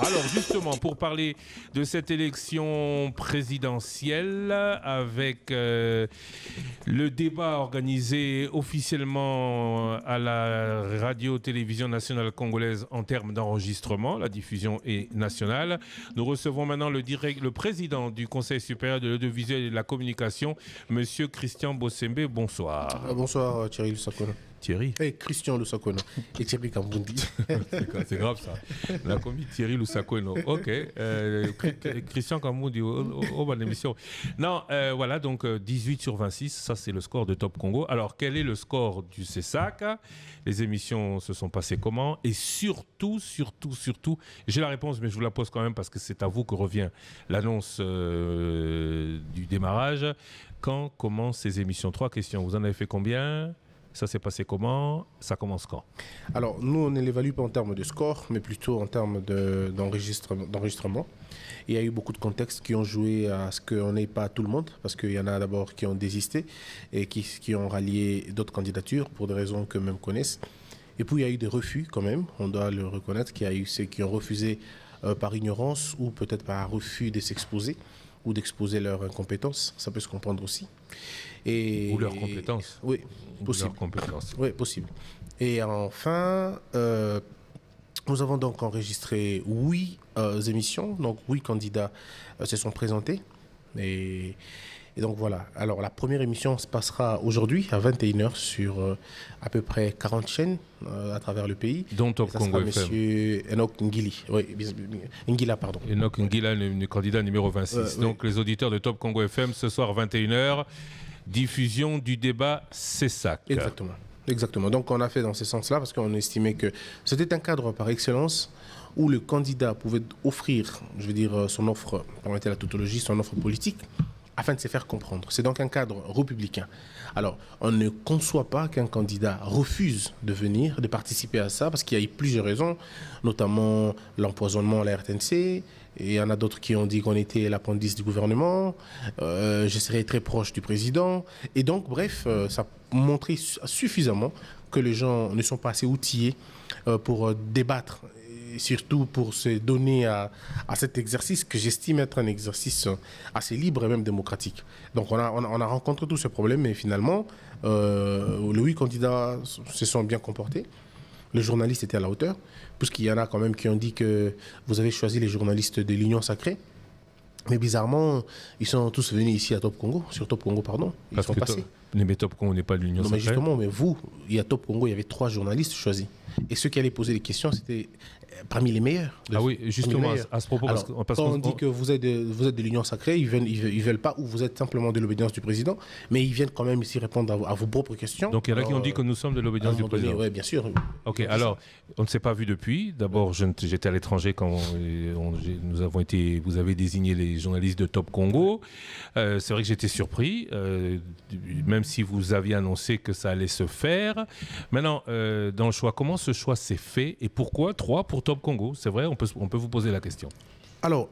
Alors justement, pour parler de cette élection présidentielle, avec le débat organisé officiellement à la radio-télévision nationale congolaise en termes d'enregistrement, la diffusion est nationale. Nous recevons maintenant le président du Conseil supérieur de l'audiovisuel et de la communication, Monsieur Christian Bossembe. Bonsoir. Bonsoir Thierry Lusakona. Thierry. Christian Lusakona et Thierry Kambundi. C'est grave ça. La commis Thierry Lusakona. Ok. Christian Kambundi au bas de l'émission. Non, voilà, donc 18 sur 26, ça c'est le score de Top Congo. Alors quel est le score du CESAC? Les émissions se sont passées comment? Et surtout, j'ai la réponse mais je vous la pose quand même parce que c'est à vous que revient l'annonce du démarrage. Quand commencent ces émissions? 3 questions. Vous en avez fait combien? Ça s'est passé comment? Ça commence quand? Alors, nous, on ne l'évalue pas en termes de score, mais plutôt en termes d'enregistrement. Il y a eu beaucoup de contextes qui ont joué à ce qu'on n'ait pas tout le monde, parce qu'il y en a d'abord qui ont désisté et qui ont rallié d'autres candidatures pour des raisons qu'eux-mêmes connaissent. Et puis, il y a eu des refus quand même, on doit le reconnaître, qu'il y a eu ceux qui ont refusé par ignorance ou peut-être par refus de s'exposer ou d'exposer leur incompétence, ça peut se comprendre aussi. Ou leur compétence. Oui, possible. Leur compétence. Oui, possible. Et enfin, nous avons donc enregistré 8 émissions, donc 8 candidats se sont présentés. Et donc voilà, alors la première émission se passera aujourd'hui à 21h sur à peu près 40 chaînes à travers le pays. Dont Top Congo FM. Monsieur Enoch Ngili, oui, Ngila, pardon. Enoch Ngila, le candidat numéro 26. Donc les auditeurs de Top Congo FM, ce soir 21h, diffusion du débat CESAC. Exactement. Donc on a fait dans ce sens-là parce qu'on estimait que c'était un cadre par excellence où le candidat pouvait offrir, je veux dire, son offre, permettez la tautologie, son offre politique, afin de se faire comprendre. C'est donc un cadre républicain. Alors, on ne conçoit pas qu'un candidat refuse de venir, de participer à ça, parce qu'il y a eu plusieurs raisons, notamment l'empoisonnement à la RTNC, et il y en a d'autres qui ont dit qu'on était l'appendice du gouvernement, je serais très proche du président, et donc, bref, ça montrait suffisamment que les gens ne sont pas assez outillés pour débattre, et surtout pour se donner à cet exercice que j'estime être un exercice assez libre et même démocratique. Donc on a rencontré tous ces problèmes, mais finalement, les 8 candidats se sont bien comportés. Les journalistes étaient à la hauteur, puisqu'il y en a quand même qui ont dit que vous avez choisi les journalistes de l'Union Sacrée. Mais bizarrement, ils sont tous venus ici à Top Congo, sur Top Congo, pardon. Ils sont passés. Mais Top Congo n'est pas de l'Union Sacrée. Mais justement, mais vous, il y a Top Congo, il y avait 3 journalistes choisis. Et ceux qui allaient poser les questions, c'était parmi les meilleurs. Ah oui, justement, à ce propos, alors, quand on dit que vous êtes de l'Union Sacrée, ils veulent pas, ou vous êtes simplement de l'obédience du président, mais ils viennent quand même ici répondre à vos propres questions. Donc il y en a qui ont dit que nous sommes de l'obédience du président. Oui, bien sûr. Ok, alors, on ne s'est pas vu depuis. D'abord, j'étais à l'étranger quand vous avez désigné les journalistes de Top Congo. C'est vrai que j'étais surpris, même si vous aviez annoncé que ça allait se faire. Maintenant, dans le choix, comment ce choix s'est fait et pourquoi 3 pour Top Congo? C'est vrai, on peut vous poser la question. Alors,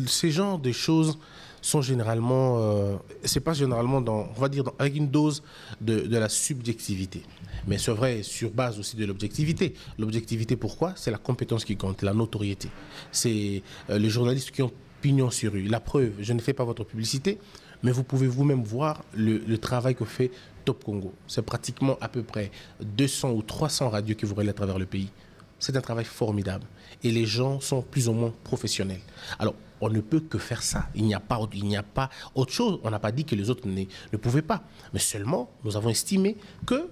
ces genres de choses sont généralement, c'est pas généralement on va dire avec une dose de la subjectivité. Mais c'est vrai sur base aussi de l'objectivité. L'objectivité, pourquoi? C'est la compétence qui compte, la notoriété. C'est les journalistes qui ont pignon sur rue. La preuve, je ne fais pas votre publicité, mais vous pouvez vous-même voir le travail que fait Top Congo. C'est pratiquement à peu près 200 ou 300 radios qui vous relaient à travers le pays. C'est un travail formidable. Et les gens sont plus ou moins professionnels. Alors, on ne peut que faire ça. Il n'y a pas autre chose. On n'a pas dit que les autres ne pouvaient pas. Mais seulement, nous avons estimé que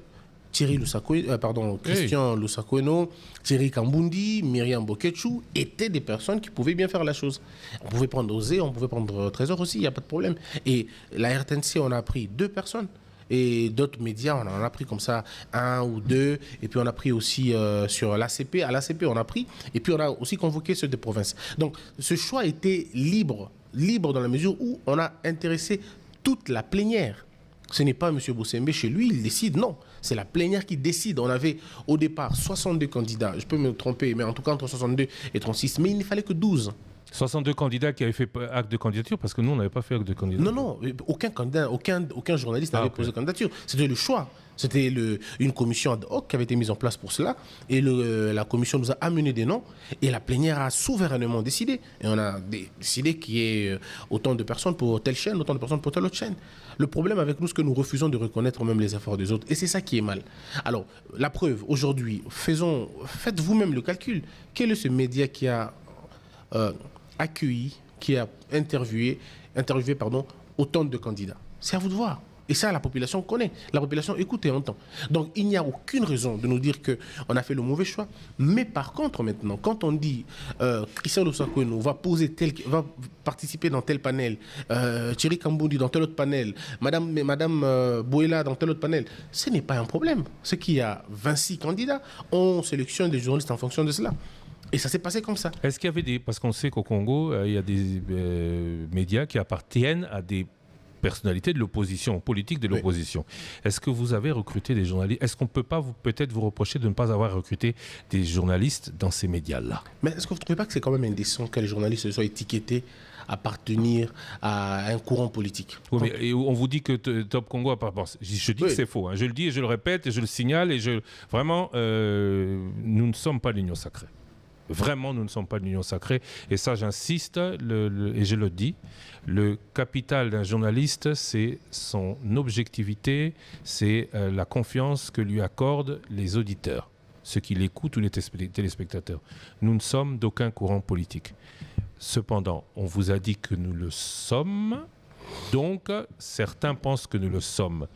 Christian Lusakona, Thierry Kambundi, Myriam Boketchou étaient des personnes qui pouvaient bien faire la chose. On pouvait prendre Osé, on pouvait prendre Trésor aussi, il n'y a pas de problème. Et la RTNC, on a pris 2 personnes. Et d'autres médias, on en a pris comme ça 1 ou 2. Et puis on a pris aussi sur l'ACP. À l'ACP, on a pris. Et puis on a aussi convoqué ceux des provinces. Donc ce choix était libre dans la mesure où on a intéressé toute la plénière. Ce n'est pas M. Bossembe chez lui, il décide, non. C'est la plénière qui décide. On avait au départ 62 candidats. Je peux me tromper, mais en tout cas entre 62 et 36. Mais il ne fallait que 12. 62 candidats qui avaient fait acte de candidature, parce que nous, on n'avait pas fait acte de candidature. Non, aucun candidat, aucun journaliste n'avait posé candidature. C'était le choix. C'était une commission ad hoc qui avait été mise en place pour cela. Et la commission nous a amené des noms. Et la plénière a souverainement décidé. Et on a décidé qu'il y ait autant de personnes pour telle chaîne, autant de personnes pour telle autre chaîne. Le problème avec nous, c'est que nous refusons de reconnaître même les efforts des autres. Et c'est ça qui est mal. Alors, la preuve, aujourd'hui, faites vous-même le calcul. Quel est ce média qui a accueilli, qui a interviewé autant de candidats? C'est à vous de voir. Et ça, la population connaît. La population écoute et entend. Donc, il n'y a aucune raison de nous dire qu'on a fait le mauvais choix. Mais par contre, maintenant, quand on dit Christian Lusakouenou va participer dans tel panel, Thierry Kamboundi dans tel autre panel, Madame Bouela dans tel autre panel, ce n'est pas un problème. C'est qu'il y a 26 candidats. On sélectionne des journalistes en fonction de cela. Et ça s'est passé comme ça. Est-ce qu'il y avait parce qu'on sait qu'au Congo, il y a des médias qui appartiennent à des personnalités de l'opposition, politique de l'opposition. Oui. Est-ce que vous avez recruté des journalistes? Est-ce qu'on ne peut pas peut-être vous reprocher de ne pas avoir recruté des journalistes dans ces médias-là? Mais est-ce que vous ne trouvez pas que c'est quand même indécent que les journalistes soient étiquetés appartenir à un courant politique? Oui, mais on vous dit que Top Congo, je dis que c'est faux. Hein. Je le dis et je le répète et je le signale. Vraiment, nous ne sommes pas l'Union sacrée. Vraiment, nous ne sommes pas l'Union sacrée. Et ça, j'insiste, et je le dis, le capital d'un journaliste, c'est son objectivité, c'est la confiance que lui accordent les auditeurs, ceux qui l'écoutent ou les téléspectateurs. Nous ne sommes d'aucun courant politique. Cependant, on vous a dit que nous le sommes, donc certains pensent que nous le sommes.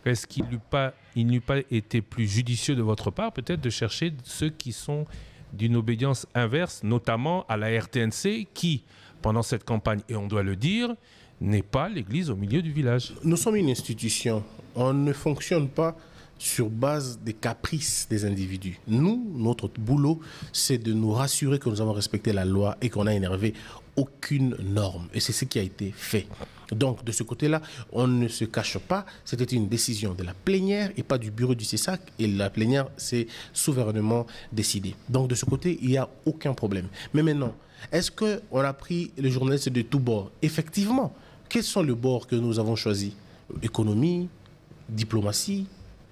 Est-ce qu'il n'eût pas été plus judicieux de votre part, peut-être, de chercher ceux qui sont d'une obédience inverse, notamment à la RTNC, qui, pendant cette campagne, et on doit le dire, n'est pas l'église au milieu du village. Nous sommes une institution. On ne fonctionne pas sur base des caprices des individus. Nous, notre boulot, c'est de nous rassurer que nous avons respecté la loi et qu'on n'a énervé aucune norme. Et c'est ce qui a été fait. Donc, de ce côté-là, on ne se cache pas. C'était une décision de la plénière et pas du bureau du CESAC. Et la plénière s'est souverainement décidée. Donc, de ce côté, il n'y a aucun problème. Mais maintenant, est-ce qu'on a pris les journalistes de tous bords? Effectivement. Quels sont les bords que nous avons choisis? Économie, diplomatie,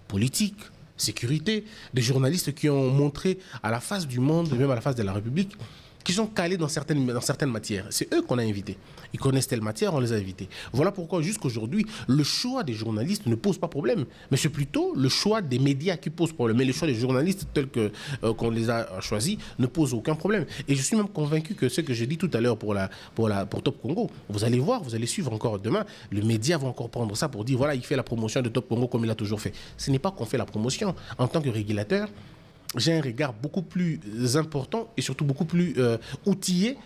politique, sécurité. Des journalistes qui ont montré à la face du monde, même à la face de la République, qui sont calés dans certaines matières. C'est eux qu'on a invités. Ils connaissent telle matière, on les a invités. Voilà pourquoi jusqu'aujourd'hui, le choix des journalistes ne pose pas problème. Mais c'est plutôt le choix des médias qui pose problème. Mais le choix des journalistes tels qu'on les a choisis ne pose aucun problème. Et je suis même convaincu que ce que j'ai dit tout à l'heure pour Top Congo, vous allez voir, vous allez suivre encore demain, le média va encore prendre ça pour dire voilà, il fait la promotion de Top Congo comme il a toujours fait. Ce n'est pas qu'on fait la promotion. En tant que régulateur, j'ai un regard beaucoup plus important et surtout beaucoup plus outillé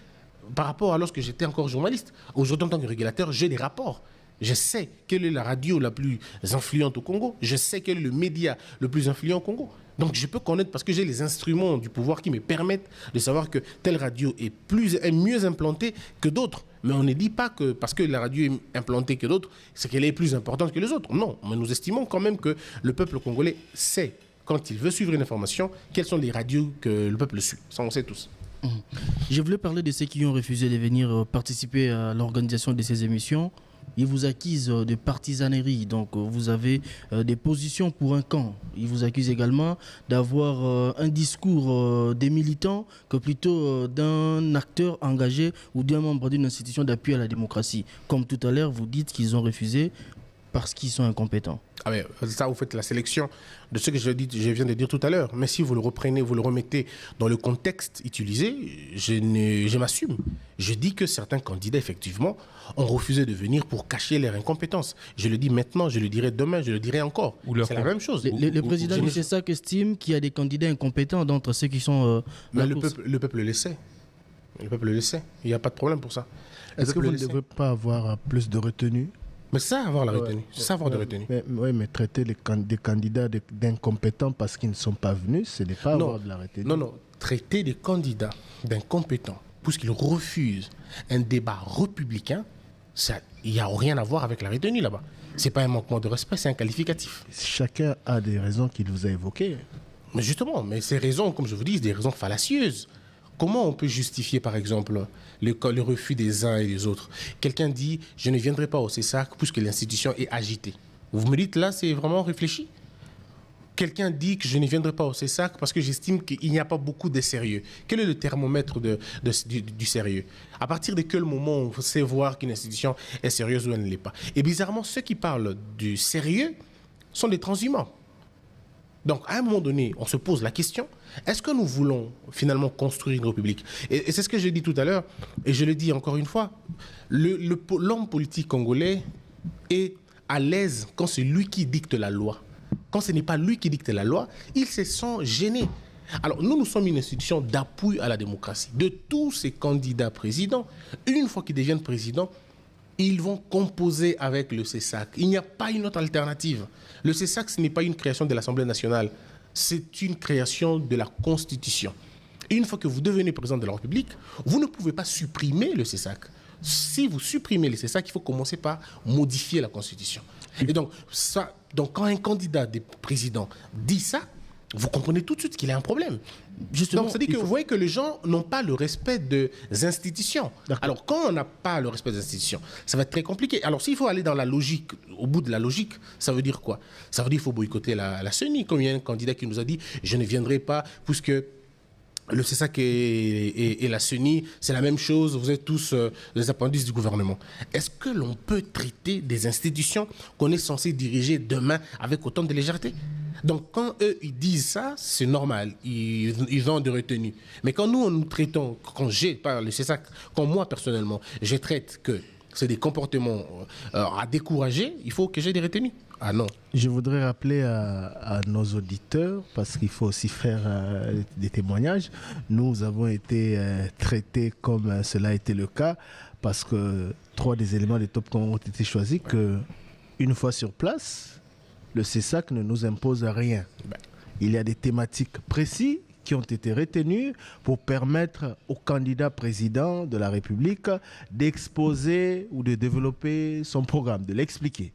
par rapport à lorsque j'étais encore journaliste. Aujourd'hui, en tant que régulateur, j'ai des rapports. Je sais quelle est la radio la plus influente au Congo. Je sais quel est le média le plus influent au Congo. Donc, je peux connaître parce que j'ai les instruments du pouvoir qui me permettent de savoir que telle radio est mieux implantée que d'autres. Mais on ne dit pas que parce que la radio est implantée que d'autres, c'est qu'elle est plus importante que les autres. Non, mais nous estimons quand même que le peuple congolais sait, quand il veut suivre une information, quelles sont les radios que le peuple suit. Ça, on sait tous. Je voulais parler de ceux qui ont refusé de venir participer à l'organisation de ces émissions. Ils vous accusent de partisanerie, donc vous avez des positions pour un camp. Ils vous accusent également d'avoir un discours des militants que plutôt d'un acteur engagé ou d'un membre d'une institution d'appui à la démocratie. Comme tout à l'heure, vous dites qu'ils ont refusé parce qu'ils sont incompétents. Ah ouais, ça, vous faites la sélection de ce que je viens de dire tout à l'heure. Mais si vous le reprenez, vous le remettez dans le contexte utilisé, je m'assume. Je dis que certains candidats, effectivement, ont refusé de venir pour cacher leur incompétence. Je le dis maintenant, je le dirai demain, je le dirai encore. C'est la même chose. Le président du CESAC estime qu'il y a des candidats incompétents d'entre ceux qui sont... Mais le peuple le sait. Le peuple le sait. Il n'y a pas de problème pour ça. Est-ce que vous ne devez pas avoir plus de retenue? Mais ça, avoir la retenue. C'est ça, avoir de retenue. Mais traiter des candidats d'incompétents parce qu'ils ne sont pas venus, ce n'est pas avoir de la retenue. Non. Traiter des candidats d'incompétents puisqu'ils refusent un débat républicain, il n'y a rien à voir avec la retenue là-bas. Ce n'est pas un manquement de respect, c'est un qualificatif. Chacun a des raisons qu'il vous a évoquées. Mais justement, ces raisons, comme je vous dis, des raisons fallacieuses. Comment on peut justifier, par exemple, le refus des uns et des autres? Quelqu'un dit « je ne viendrai pas au CESAC puisque l'institution est agitée ». Vous me dites là, c'est vraiment réfléchi? Quelqu'un dit que je ne viendrai pas au CESAC parce que j'estime qu'il n'y a pas beaucoup de sérieux. Quel est le thermomètre du sérieux? À partir de quel moment on sait voir qu'une institution est sérieuse ou elle ne l'est pas? Et bizarrement, ceux qui parlent du sérieux sont des transhumants. Donc, à un moment donné, on se pose la question, est-ce que nous voulons finalement construire une république? Et c'est ce que j'ai dit tout à l'heure, et je le dis encore une fois, l'homme politique congolais est à l'aise quand c'est lui qui dicte la loi. Quand ce n'est pas lui qui dicte la loi, il se sent gêné. Alors, nous sommes une institution d'appui à la démocratie. De tous ces candidats présidents, une fois qu'ils deviennent présidents, ils vont composer avec le CESAC. Il n'y a pas une autre alternative. Le CESAC, ce n'est pas une création de l'Assemblée nationale, c'est une création de la Constitution. Une fois que vous devenez président de la République, vous ne pouvez pas supprimer le CESAC. Si vous supprimez le CESAC, il faut commencer par modifier la Constitution. Et donc quand un candidat des présidents dit ça, vous comprenez tout de suite qu'il y a un problème. Justement, donc, c'est-à-dire que vous voyez que les gens n'ont pas le respect des institutions. Alors, quand on n'a pas le respect des institutions, ça va être très compliqué. Alors, s'il faut aller dans la logique, au bout de la logique, ça veut dire quoi? Ça veut dire qu'il faut boycotter la CENI. Comme il y a un candidat qui nous a dit « je ne viendrai pas puisque le CESAC et la CENI, c'est la même chose, vous êtes tous les appendices du gouvernement ». Est-ce que l'on peut traiter des institutions qu'on est censé diriger demain avec autant de légèreté? Donc, quand eux, ils disent ça, c'est normal, ils ont de retenue. Mais quand nous traitons, quand j'ai, par le CESAC, quand moi, personnellement, je traite que c'est des comportements à décourager, il faut que j'ai des retenues. Ah non. Je voudrais rappeler à nos auditeurs, parce qu'il faut aussi faire des témoignages, nous avons été traités comme cela a été le cas, parce que 3 des éléments des Top Congo ont été choisis, qu'une fois sur place, le CESAC ne nous impose rien. Il y a des thématiques précises qui ont été retenues pour permettre au candidat président de la République d'exposer ou de développer son programme, de l'expliquer.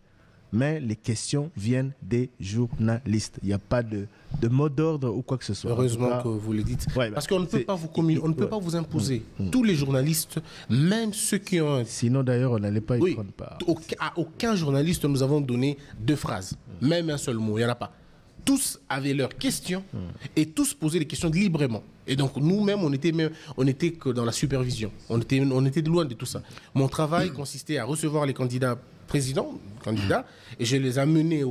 Mais les questions viennent des journalistes. Il n'y a pas de mot d'ordre ou quoi que ce soit. Heureusement que vous le dites. Ouais, parce qu'on ne peut pas vous imposer. Tous les journalistes, même ceux qui ont... Sinon, d'ailleurs, on n'allait pas y prendre part. À aucun journaliste, nous avons donné 2 phrases. Même un seul mot, il n'y en a pas. Tous avaient leurs questions et tous posaient des questions librement. Et donc, nous-mêmes, on était que dans la supervision. On était loin de tout ça. Mon travail consistait à recevoir les candidats et je les amenais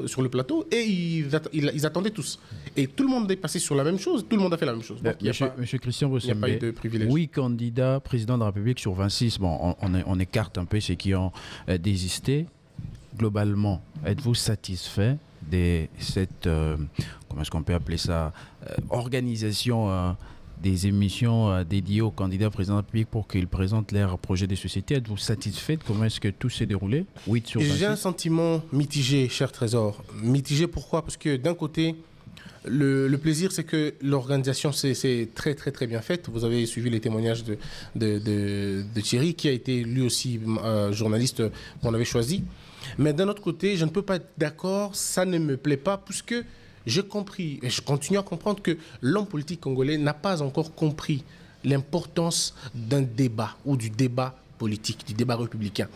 sur le plateau, et ils attendaient tous. Et tout le monde est passé sur la même chose, tout le monde a fait la même chose. Donc, Monsieur Christian il n'y a pas eu de privilège. 8 candidats président de la République sur 26. Bon, on écarte un peu ceux qui ont désisté. Globalement, êtes-vous satisfait de cette, comment est-ce qu'on peut appeler ça, organisation des émissions dédiées aux candidats présidents de la République pour qu'ils présentent leurs projets de société? Êtes-vous satisfait de comment est-ce que tout s'est déroulé? 8 sur 26. J'ai un sentiment mitigé, cher Trésor. Mitigé pourquoi? Parce que d'un côté, le plaisir, c'est que l'organisation c'est très très très bien faite. Vous avez suivi les témoignages de Thierry, qui a été lui aussi journaliste qu'on avait choisi. Mais d'un autre côté, je ne peux pas être d'accord, ça ne me plaît pas, puisque j'ai compris, et je continue à comprendre, que l'homme politique congolais n'a pas encore compris l'importance d'un débat, ou du débat politique, du débat républicain.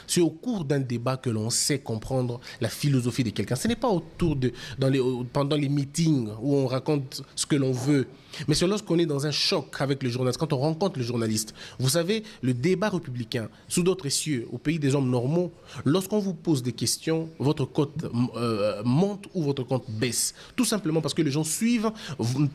C'est au cours d'un débat que l'on sait comprendre la philosophie de quelqu'un. Ce n'est pas pendant les meetings où on raconte ce que l'on veut, mais c'est lorsqu'on est dans un choc avec le journaliste, quand on rencontre le journaliste. Vous savez, le débat républicain, sous d'autres cieux, au pays des hommes normaux, lorsqu'on vous pose des questions, votre cote monte ou votre cote baisse. Tout simplement parce que les gens suivent,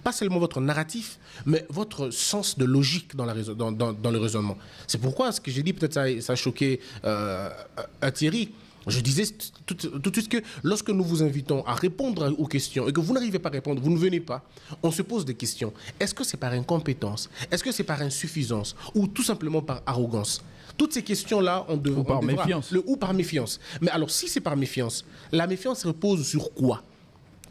pas seulement votre narratif, mais votre sens de logique dans le raisonnement. C'est pourquoi ce que j'ai dit, peut-être ça a choqué à Thierry. Je disais tout de suite que lorsque nous vous invitons à répondre aux questions et que vous n'arrivez pas à répondre, vous ne venez pas, on se pose des questions. Est-ce que c'est par incompétence? Est-ce que c'est par insuffisance? Ou tout simplement par arrogance? Toutes ces questions-là, ou par méfiance. Ou par méfiance. Mais alors, si c'est par méfiance, la méfiance repose sur quoi?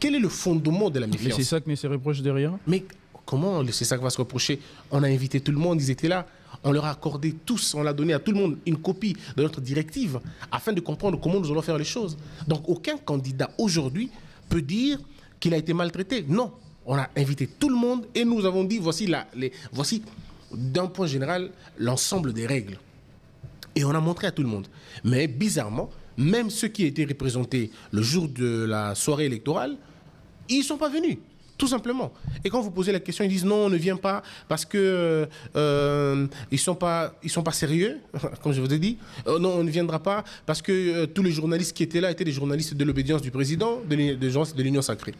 Quel est le fondement de la méfiance? Mais c'est ça que ne se reproche de rien? Mais comment c'est ça qui va se reprocher? On a invité tout le monde, ils étaient là. On leur a accordé tous, on a donné à tout le monde une copie de notre directive afin de comprendre comment nous allons faire les choses. Donc aucun candidat aujourd'hui peut dire qu'il a été maltraité. Non. On a invité tout le monde et nous avons dit voici d'un point général l'ensemble des règles. Et on a montré à tout le monde. Mais bizarrement, même ceux qui étaient représentés le jour de la soirée électorale, ils ne sont pas venus. Tout simplement. Et quand vous posez la question, ils disent non, on ne vient pas parce que ils sont pas sérieux, comme je vous ai dit. Non, on ne viendra pas parce que tous les journalistes qui étaient là étaient des journalistes de l'obédience du président, de l'Union sacrée.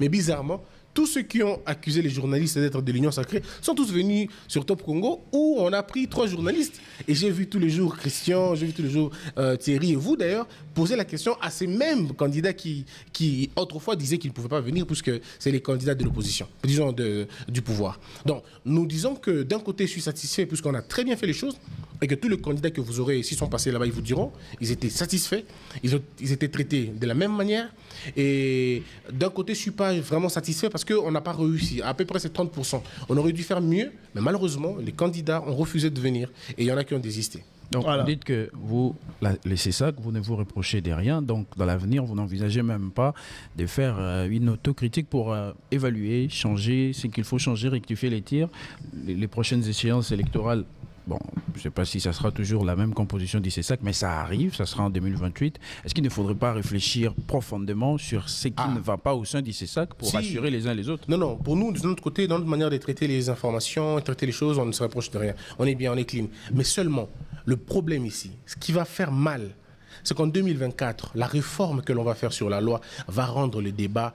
Mais bizarrement, tous ceux qui ont accusé les journalistes d'être de l'Union sacrée sont tous venus sur Top Congo où on a pris 3 journalistes. Et j'ai vu tous les jours Christian, j'ai vu tous les jours Thierry et vous d'ailleurs poser la question à ces mêmes candidats qui autrefois disaient qu'ils ne pouvaient pas venir puisque c'est les candidats de l'opposition, disons du pouvoir. Donc nous disons que d'un côté je suis satisfait puisqu'on a très bien fait les choses et que tous les candidats que vous aurez, s'ils sont passés là-bas, ils vous diront, ils étaient satisfaits, ils étaient traités de la même manière. Et d'un côté, je ne suis pas vraiment satisfait parce qu'on n'a pas réussi. À peu près, c'est 30%. On aurait dû faire mieux, mais malheureusement, les candidats ont refusé de venir. Et il y en a qui ont désisté. Donc, vous dites que vous, les CESAC, vous ne vous reprochez de rien. Donc, dans l'avenir, vous n'envisagez même pas de faire une autocritique pour évaluer, changer ce qu'il faut changer, rectifier les tirs. Les prochaines échéances électorales, bon, je ne sais pas si ça sera toujours la même composition du CESAC, mais ça arrive, ça sera en 2028. Est-ce qu'il ne faudrait pas réfléchir profondément sur ce qui ne va pas au sein du CESAC pour rassurer les uns les autres? Non, pour nous, de notre côté, dans notre manière de traiter les informations, traiter les choses, on ne se rapproche de rien. On est bien, on est clean. Mais seulement, le problème ici, ce qui va faire mal, c'est qu'en 2024, la réforme que l'on va faire sur la loi va rendre le débat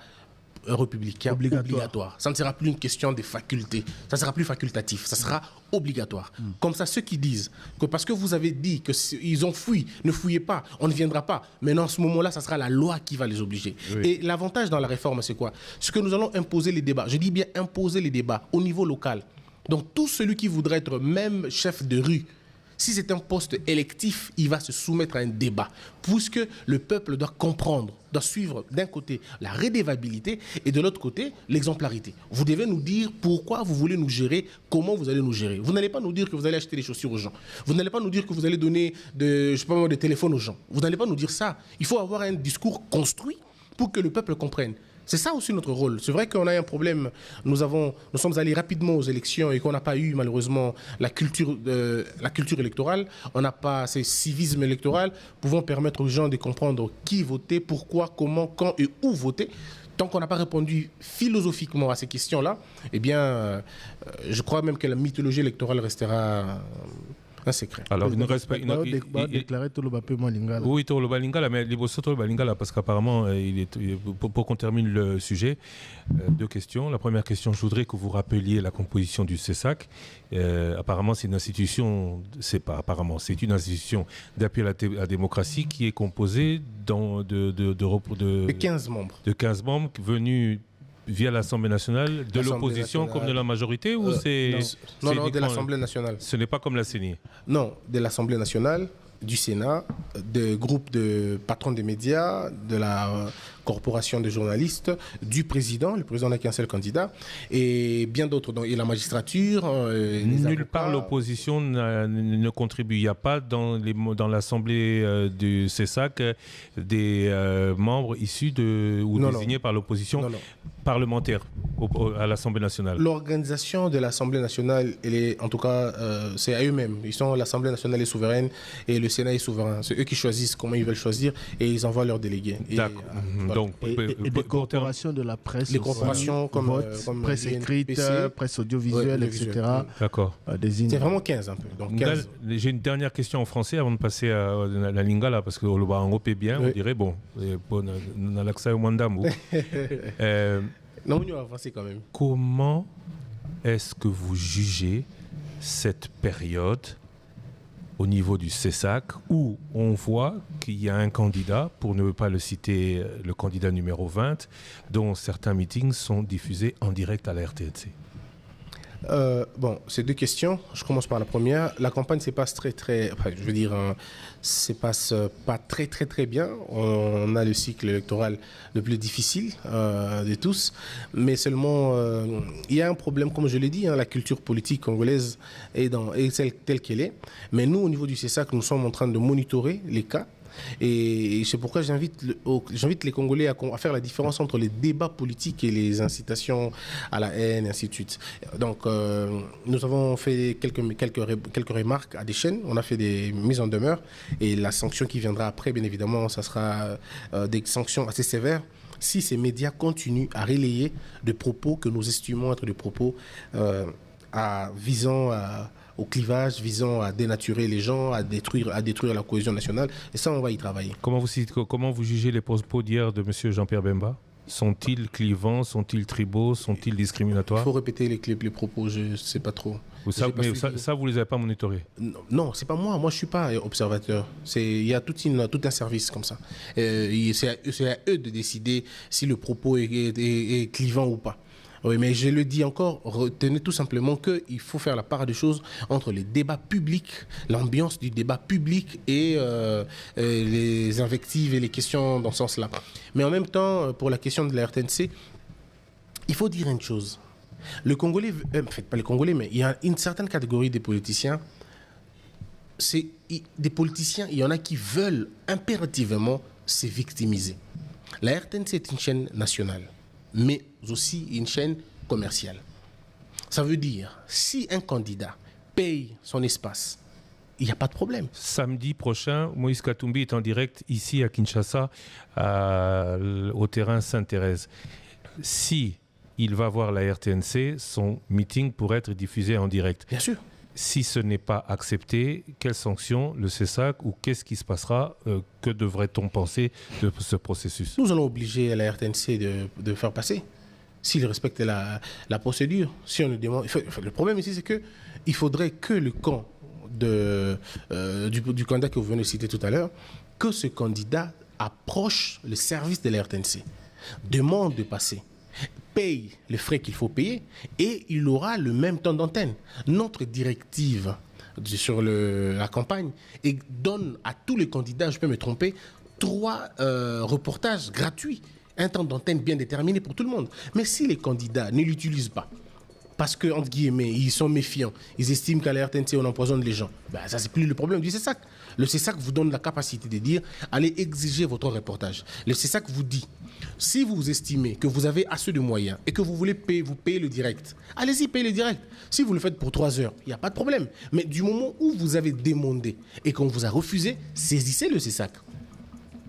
républicain obligatoire. Ça ne sera plus une question des facultés, ça ne sera plus facultatif, ça sera obligatoire. Comme ça, ceux qui disent que parce que vous avez dit qu'ils ont fui, ne fouillez pas, on ne viendra pas. Mais dans ce moment-là, ça sera la loi qui va les obliger. Oui. Et l'avantage dans la réforme, c'est quoi? C'est que nous allons imposer les débats. Je dis bien imposer les débats au niveau local. Donc tout celui qui voudrait être même chef de rue, si c'est un poste électif, il va se soumettre à un débat, puisque le peuple doit comprendre, doit suivre d'un côté la redevabilité et de l'autre côté l'exemplarité. Vous devez nous dire pourquoi vous voulez nous gérer, comment vous allez nous gérer. Vous n'allez pas nous dire que vous allez acheter des chaussures aux gens. Vous n'allez pas nous dire que vous allez donner des téléphones aux gens. Vous n'allez pas nous dire ça. Il faut avoir un discours construit pour que le peuple comprenne. C'est ça aussi notre rôle. C'est vrai qu'on a un problème. Nous sommes allés rapidement aux élections et qu'on n'a pas eu malheureusement la culture électorale. On n'a pas ce civisme électoral pouvant permettre aux gens de comprendre qui voter, pourquoi, comment, quand et où voter. Tant qu'on n'a pas répondu philosophiquement à ces questions-là, eh bien, je crois même que la mythologie électorale restera un secret. Alors, il ne reste pas. Déclarer tout le bapé lingala. Oui, tout le balingala, mais les bossos tout le balingala, parce qu'apparemment, pour qu'on termine le sujet, 2 questions. La première question, je voudrais que vous rappeliez la composition du CESAC. Apparemment, c'est une institution, c'est une institution d'appui à la démocratie qui est composée de 15 membres. De 15 membres venus via l'Assemblée nationale, de l'opposition comme de la majorité ou c'est... Non, de l'Assemblée nationale. Ce n'est pas comme la CENI. Non, de l'Assemblée nationale, du Sénat, des groupes de patrons des médias, de la corporation de journalistes, du président, le président n'a qu'un seul candidat, et bien d'autres, et la magistrature. Nulle part l'opposition ne contribue. Il n'y a pas dans l'Assemblée du CESAC des membres issus ou désignés par l'opposition parlementaire à l'Assemblée nationale. L'organisation de l'Assemblée nationale, elle est, en tout cas, c'est à eux-mêmes. L'Assemblée nationale est souveraine et le Sénat est souverain. C'est eux qui choisissent comment ils veulent choisir et ils envoient leurs délégués. D'accord. Donc, et des corporations de la presse. Les corporations comme presse écrite, presse audiovisuelle, etc. D'accord. C'est vraiment 15 un peu. Donc 15. J'ai une dernière question en français avant de passer à la lingala, parce que le Barango est bien, on dirait, bon, on a l'accès au Mandamou. Non, on va avancer quand même. Comment est-ce que vous jugez cette période au niveau du CESAC où on voit qu'il y a un candidat, pour ne pas le citer, le candidat numéro 20, dont certains meetings sont diffusés en direct à la RTNC? Bon, c'est 2 questions. Je commence par la première. La campagne se passe se passe pas très bien. On a le cycle électoral le plus difficile de tous, mais seulement il y a un problème, comme je l'ai dit, la culture politique congolaise est telle qu'elle est. Mais nous, au niveau du CESAC, nous sommes en train de monitorer les cas Et c'est pourquoi j'invite les Congolais à faire la différence entre les débats politiques et les incitations à la haine, et ainsi de suite. Donc, nous avons fait quelques remarques à des chaînes, on a fait des mises en demeure, et la sanction qui viendra après, bien évidemment, ça sera des sanctions assez sévères si ces médias continuent à relayer des propos que nous estimons être des propos visant au clivage, visant à dénaturer les gens, à détruire la cohésion nationale. Et ça, on va y travailler. Comment vous jugez les propos d'hier de M. Jean-Pierre Bemba? Sont-ils clivants? Sont-ils tribaux? Sont-ils discriminatoires? Il faut répéter les propos, je ne sais pas trop. Vous ne les avez pas monitorés? Non, ce n'est pas moi. Moi, je ne suis pas observateur. Il y a tout un service comme ça. C'est à eux de décider si le propos est clivant ou pas. Oui, mais je le dis encore, retenez tout simplement qu'il faut faire la part des choses entre les débats publics, l'ambiance du débat public et les invectives et les questions dans ce sens-là. Mais en même temps, pour la question de la RTNC, il faut dire une chose. Le Congolais, pas les Congolais, mais il y a une certaine catégorie des politiciens. Des politiciens, il y en a qui veulent impérativement se victimiser. La RTNC est une chaîne nationale, mais aussi une chaîne commerciale. Ça veut dire, si un candidat paye son espace, il n'y a pas de problème. Samedi prochain, Moïse Katumbi est en direct ici à Kinshasa, au terrain Sainte-Thérèse. Si il va voir la RTNC, son meeting pourrait être diffusé en direct. Bien sûr. Si ce n'est pas accepté, quelles sanctions le CESAC ou qu'est-ce qui se passera? Que devrait-on penser de ce processus? Nous allons obliger la RTNC de faire passer, s'il respecte la procédure. Si on le demande, le problème ici, c'est qu'il faudrait que le camp du candidat que vous venez de citer tout à l'heure, que ce candidat approche le service de la RTNC, demande de passer, paye les frais qu'il faut payer et il aura le même temps d'antenne. Notre directive sur la campagne et donne à tous les candidats, je peux me tromper, 3 reportages gratuits, un temps d'antenne bien déterminé pour tout le monde. Mais si les candidats ne l'utilisent pas, parce que, entre guillemets, ils sont méfiants, ils estiment qu'à la RTNC, on empoisonne les gens, ben, ça, c'est plus le problème du CESAC. Le CESAC vous donne la capacité de dire, allez exiger votre reportage. Le CESAC vous dit, si vous estimez que vous avez assez de moyens et que vous voulez vous payer le direct, allez-y, payez le direct. Si vous le faites pour 3 heures, il n'y a pas de problème. Mais du moment où vous avez demandé et qu'on vous a refusé, saisissez le CESAC.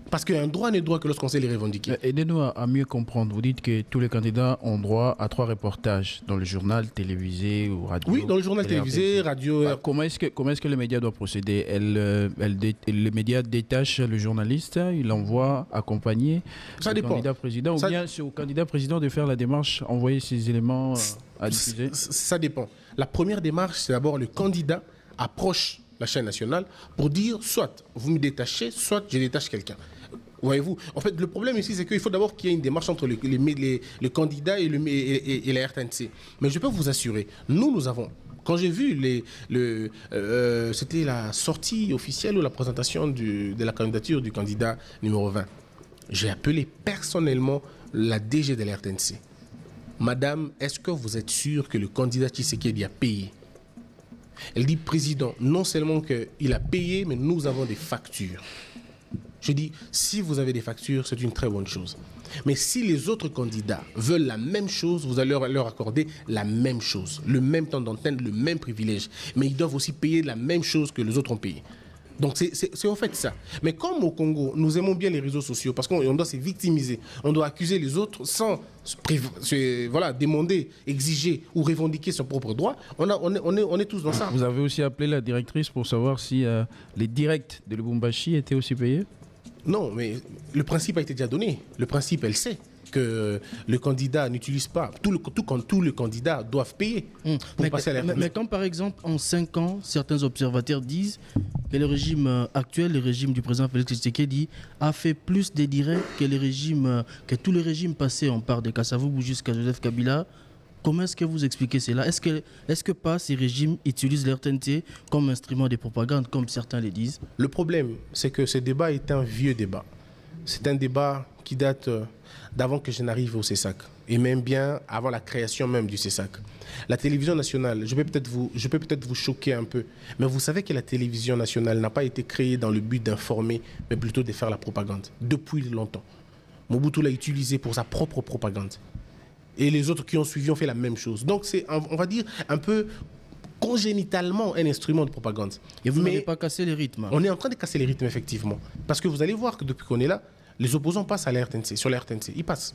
Parce qu'un droit n'est droit que lorsqu'on sait les revendiquer. Aidez-nous à mieux comprendre. Vous dites que tous les candidats ont droit à 3 reportages dans le journal télévisé ou radio. Oui, dans le journal télévisé, radio. Comment est-ce que le média doit procéder? Le média détache le journaliste, il l'envoie accompagner le candidat président, ou bien c'est au candidat président de faire la démarche, envoyer ses éléments à diffuser? Ça dépend. La première démarche, c'est d'abord le candidat approche la chaîne nationale pour dire soit vous me détachez, soit je détache quelqu'un. Voyez-vous, en fait, le problème ici, c'est qu'il faut d'abord qu'il y ait une démarche entre le candidat et la RTNC. Mais je peux vous assurer, nous avons, quand j'ai vu c'était la sortie officielle ou la présentation de la candidature du candidat numéro 20, j'ai appelé personnellement la DG de la RTNC. Madame, est-ce que vous êtes sûre que le candidat Tshisekedi a payé? Elle dit, président, non seulement qu'il a payé, mais nous avons des factures. Je dis, si vous avez des factures, c'est une très bonne chose. Mais si les autres candidats veulent la même chose, vous allez leur accorder la même chose, le même temps d'antenne, le même privilège. Mais ils doivent aussi payer la même chose que les autres ont payé. Donc c'est en fait ça. Mais comme au Congo, nous aimons bien les réseaux sociaux parce qu'on doit se victimiser, on doit accuser les autres sans demander, exiger ou revendiquer son propre droit, on est tous dans ça. Vous avez aussi appelé la directrice pour savoir si les directs de Lubumbashi étaient aussi payés? Non, mais le principe a été déjà donné. Le principe, elle sait que le candidat n'utilise pas. Tous les candidats doivent payer pour passer à la RTNC. Mais quand, par exemple, en 5 ans, certains observateurs disent que le régime actuel, le régime du président Félix Tshisekedi, a fait plus de directs que tous les régimes passés. On part de Kasavubu jusqu'à Joseph Kabila. Comment est-ce que vous expliquez cela? Est-ce que pas ces régimes utilisent la RTNC comme instrument de propagande, comme certains le disent? Le problème, c'est que ce débat est un vieux débat. c'est un débat qui date d'avant que je n'arrive au CESAC, et même bien avant la création même du CESAC. La télévision nationale, je peux peut-être vous choquer un peu, mais vous savez que la télévision nationale n'a pas été créée dans le but d'informer, mais plutôt de faire la propagande, depuis longtemps. Mobutu l'a utilisé pour sa propre propagande. Et les autres qui ont suivi ont fait la même chose. Donc c'est, on va dire, un peu congénitalement un instrument de propagande. Et vous n'avez pas cassé les rythmes. On est en train de casser les rythmes, effectivement. Parce que vous allez voir que depuis qu'on est là, les opposants passent à la RTNC, sur la RTNC. Ils passent.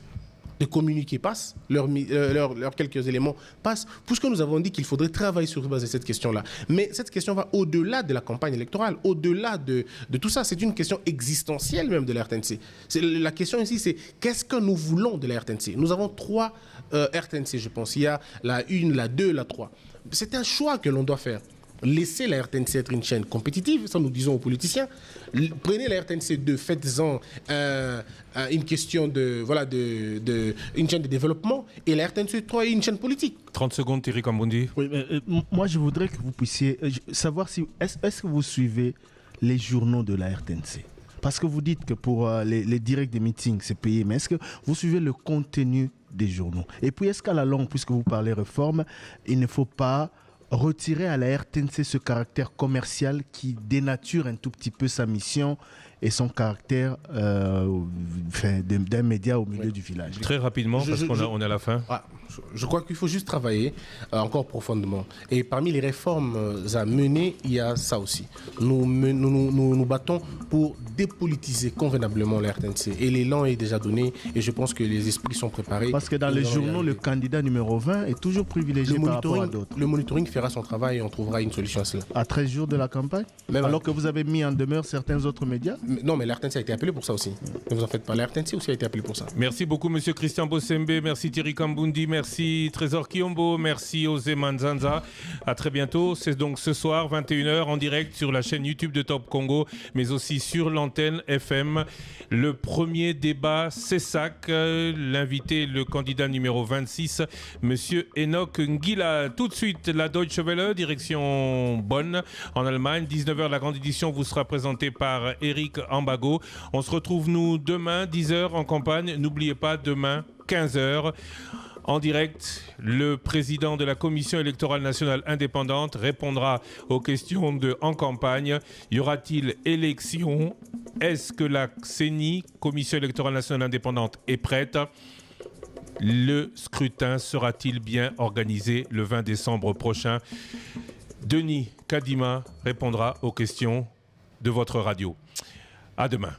De communiquer passent, leurs quelques éléments passent, puisque nous avons dit qu'il faudrait travailler sur base de cette question-là. Mais cette question va au-delà de la campagne électorale, au-delà de tout ça. C'est une question existentielle même de la RTNC. La question ici, c'est qu'est-ce que nous voulons de la RTNC? Nous avons 3 RTNC, je pense. Il y a la 1, la 2, la 3. C'est un choix que l'on doit faire. Laissez la RTNC être une chaîne compétitive, ça nous disons aux politiciens. Prenez la RTNC 2, faites-en une question une chaîne de développement, et la RTNC 3 est une chaîne politique. 30 secondes, Thierry Kambundi. Oui, mais, moi, je voudrais que vous puissiez savoir si est-ce que vous suivez les journaux de la RTNC? Parce que vous dites que pour les directs des meetings, c'est payé, mais est-ce que vous suivez le contenu des journaux? Et puis, est-ce qu'à la longue, puisque vous parlez réforme, il ne faut pas retirer à la RTNC ce caractère commercial qui dénature un tout petit peu sa mission et son caractère d'un média au milieu du village? Très rapidement, parce qu'on est à la fin. Je crois qu'il faut juste travailler encore profondément. Et parmi les réformes à mener, il y a ça aussi. Nous battons pour dépolitiser convenablement la RTNC. Et l'élan est déjà donné, et je pense que les esprits sont préparés. Parce que dans les journaux, le candidat numéro 20 est toujours privilégié par rapport à d'autres. Le monitoring fera son travail et on trouvera une solution à cela. À 13 jours de la campagne? Alors que vous avez mis en demeure certains autres médias? Non, mais la RTNC a été appelée pour ça aussi. Ne vous en faites pas, la RTNC aussi a été appelée pour ça. Merci beaucoup, monsieur Christian Bossembe. Merci Thierry Kambundi. Merci Trésor Kiombo. Merci Osé Manzanza. À très bientôt. C'est donc ce soir, 21h, en direct sur la chaîne YouTube de Top Congo, mais aussi sur l'antenne FM. Le premier débat CESAC. L'invité, le candidat numéro 26, monsieur Enoch Ngila. Tout de suite, la Deutsche Welle, direction Bonn, en Allemagne. 19h, la grande édition vous sera présentée par Eric Ambago. On se retrouve, nous, demain, 10h en campagne. N'oubliez pas, demain, 15h. En direct, le président de la Commission électorale nationale indépendante répondra aux questions en campagne. Y aura-t-il élection? Est-ce que la CENI, Commission électorale nationale indépendante, est prête? Le scrutin sera-t-il bien organisé le 20 décembre prochain? Denis Kadima répondra aux questions de votre radio. À demain.